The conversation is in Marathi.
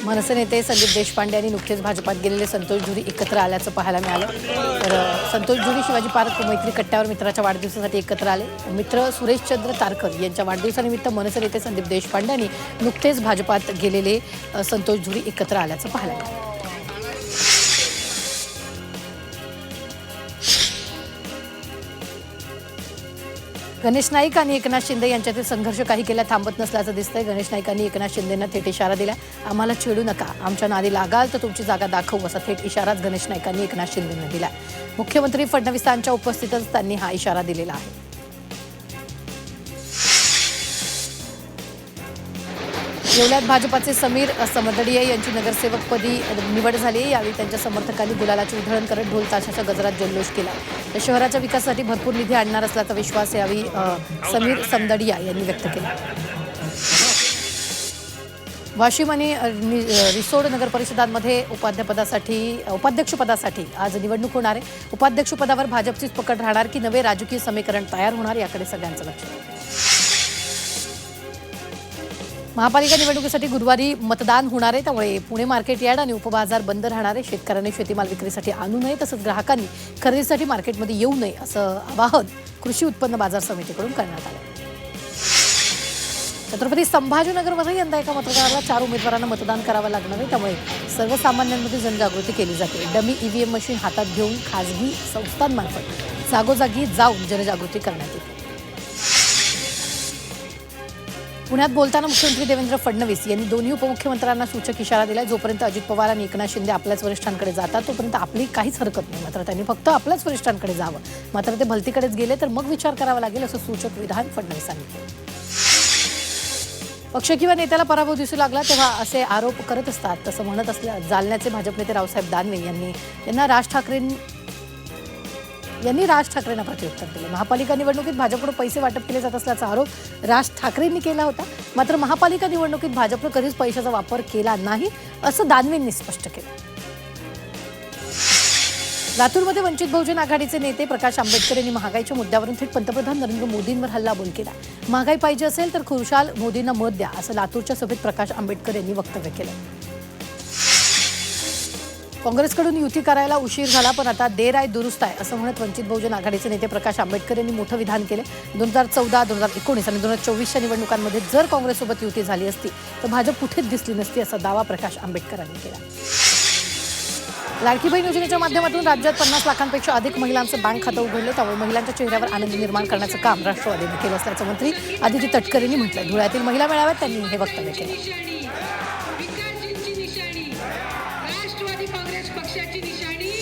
मनसे नेते संदीप देशपांडे यांनी नुकतेच भाजपात गेलेले संतोष झुरी एकत्र आल्याचं पाहायला मिळालं। तर संतोष झुरी शिवाजी पार्क मैत्री कट्ट्यावर मित्राच्या वाढदिवसासाठी एकत्र आले। मित्र सुरेशचंद्र तारकर यांच्या वाढदिवसानिमित्त मनसे नेते संदीप देशपांडे यांनी नुकतेच भाजपात गेलेले संतोष झुरी एकत्र आल्याचं पाहायला मिळालं। गणेश नाईक आणि एकनाथ शिंदे यांच्यातील संघर्ष काही केला थांबत नसल्याचं दिसतंय। गणेश नाईकांनी एकनाथ शिंदेंना थेट इशारा दिला, आम्हाला छेडू नका, आमच्या नादी लागाल तर तुमची जागा दाखवू, असा थेट इशाराच गणेश नाईकांनी एकनाथ शिंदेंना दिला। मुख्यमंत्री फडणवीसांच्या उपस्थितीतच त्यांनी हा इशारा दिलेला आहे। येवल्यात भाजपाचे समीर समदडिया यांची नगरसेवकपदी निवड झाली आहे। यावेळी त्यांच्या समर्थकांनी गुलालाची उधळण करत ढोल ताशाच्या गजरात जल्लोष केला। तर शहराच्या विकासासाठी भरपूर निधी आणणार असल्याचा विश्वास यावेळी समीर समदडिया यांनी व्यक्त केला। वाशिम आणि रिसोड नगर परिषदांमध्ये उपाध्यक्षपदासाठी आज निवडणूक होणार आहे। उपाध्यक्षपदावर भाजपचीच पकड राहणार की नवे राजकीय समीकरण तयार होणार, याकडे सगळ्यांचं लक्ष आहे। महापालिका निवडणुकीसाठी गुरुवारी मतदान होणार आहे, त्यामुळे पुणे मार्केट यार्ड आणि उपबाजार बंद राहणार आहे। शेतकऱ्यांनी शेतीमाल विक्रीसाठी आणू नये, तसंच ग्राहकांनी खरेदीसाठी मार्केटमध्ये येऊ नये असं आवाहन कृषी उत्पन्न बाजार समितीकडून करण्यात आलं। छत्रपती संभाजीनगरमध्ये यंदा एका मतदाराला 4 उमेदवारांना मतदान करावं लागणार आहे, त्यामुळे सर्वसामान्यांमध्ये जनजागृती केली जाते। डमी ईव्हीएम मशीन हातात घेऊन खासगी संस्थांमार्फत जागोजागी जाऊन जनजागृती करण्यात येते। पुण्यात बोलताना मुख्यमंत्री देवेंद्र फडणवीस यांनी दोन्ही उपमुख्यमंत्र्यांना सूचक इशारा दिला। जोपर्यंत अजित पवार आणि एकनाथ शिंदे आपल्याच वरिष्ठांकडे जातात तोपर्यंत आपली काहीच हरकत नाही, मात्र त्यांनी फक्त आपल्याच वरिष्ठांकडे जावं, मात्र ते भलतीकडेच गेले तर मग विचार करावा लागेल, असं सूचक विधान फडणवीसांनी केलं। पक्ष किंवा नेत्याला पराभव दिसू लागला तेव्हा असे आरोप करत असतात, तसं म्हणत असल्या जालन्याचे भाजप नेते रावसाहेब दानवे यांनी राज ठाकरेंना प्रत्युत्तर दिले। महापालिका निवडणुकीत भाजपकडून पैसे वाटप केले जात असल्याचा आरोप राज ठाकरेंनी केला होता, मात्र महापालिका निवडणुकीत भाजपनं कधीच पैशाचा वापर केला नाही, असं दानवेंनी स्पष्ट केलं। लातूरमध्ये वंचित बहुजन आघाडीचे नेते प्रकाश आंबेडकर यांनी महागाईच्या मुद्द्यावरून थेट पंतप्रधान नरेंद्र मोदींवर हल्लाबोल केला। महागाई पाहिजे असेल तर खुशाल मोदींना मत द्या, असं लातूरच्या सभेत प्रकाश आंबेडकर यांनी वक्तव्य केलं। काँग्रेसकडून युती करायला उशीर झाला, पण आता देर आहे दुरुस्त आहे, असं म्हणत वंचित बहुजन आघाडीचे नेते प्रकाश आंबेडकर यांनी मोठं विधान केले। 2014, 2019 आणि 2024च्या निवडणुकांमध्ये जर काँग्रेससोबत युती झाली असती तर भाजप कुठेच दिसली नसती, असा दावा प्रकाश आंबेडकरांनी केला। लाडकी बहीण योजनेच्या माध्यमातून राज्यात 50 लाखांपेक्षा अधिक महिलांचं बँक खातं उघडलं, त्यामुळे महिलांच्या चेहऱ्यावर आनंद निर्माण करण्याचं काम राष्ट्रवादीने केलं असल्याचं मंत्री आदिती तटकरे यांनी म्हटलं। धुळ्यातील महिला मेळाव्यात त्यांनी हे वक्तव्य केलं। राष्ट्रवादी काँग्रेस पक्षाची निशाणी